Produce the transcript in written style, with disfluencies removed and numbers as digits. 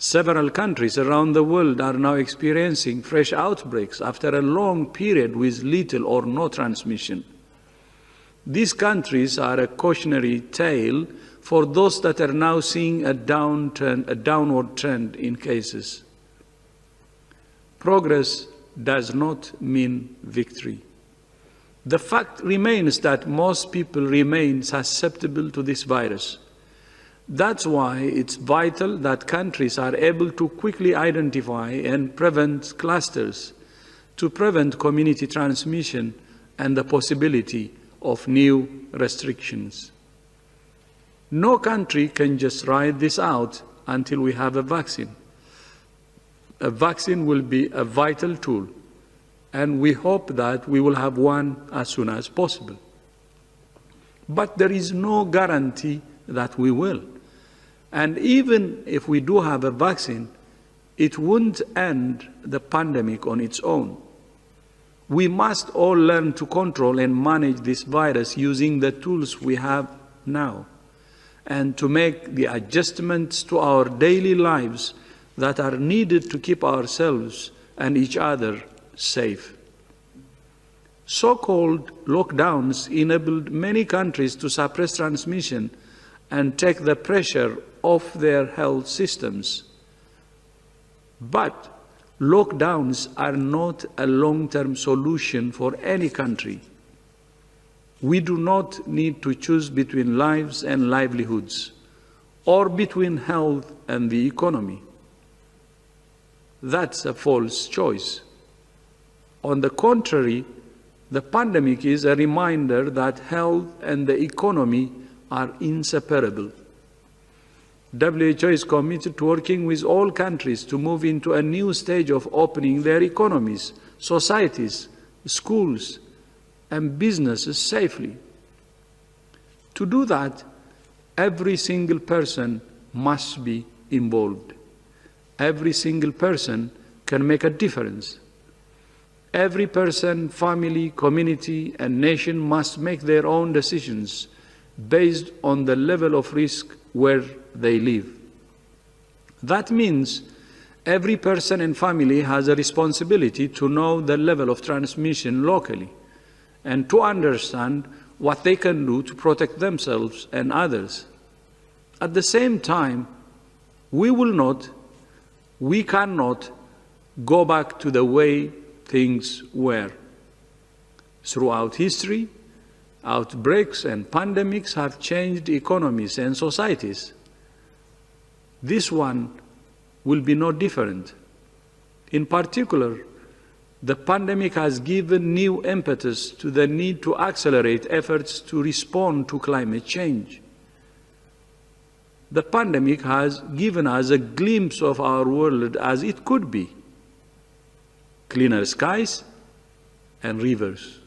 Several countries around the world are now experiencing fresh outbreaks after a long period with little or no transmission. These countries are a cautionary tale for those that are now seeing a downward trend in cases. Progress does not mean victory. The fact remains that most people remain susceptible to this virus. That's why it's vital that countries are able to quickly identify and prevent clusters, to prevent community transmission and the possibility of new restrictions. No country can just ride this out until we have a vaccine. A vaccine will be a vital tool, and we hope that we will have one as soon as possible. But there is no guarantee that we will. And even if we do have a vaccine, it won't end the pandemic on its own. We must all learn to control and manage this virus using the tools we have now, and to make the adjustments to our daily lives that are needed to keep ourselves and each other safe. So-called lockdowns enabled many countries to suppress transmission and take the pressure off their health systems. But lockdowns are not a long-term solution for any country. We do not need to choose between lives and livelihoods, or between health and the economy. That's a false choice. On the contrary, the pandemic is a reminder that health and the economy are inseparable. WHO is committed to working with all countries to move into a new stage of opening their economies, societies, schools, and businesses safely. To do that, every single person must be involved. Every single person can make a difference. Every person, family, community, and nation must make their own decisions based on the level of risk where they live. That means every person and family has a responsibility to know the level of transmission locally and to understand what they can do to protect themselves and others. At the same time, we cannot go back to the way things were. Throughout history, outbreaks and pandemics have changed economies and societies. This one will be no different. In particular, the pandemic has given new impetus to the need to accelerate efforts to respond to climate change. The pandemic has given us a glimpse of our world as it could be: cleaner skies and rivers,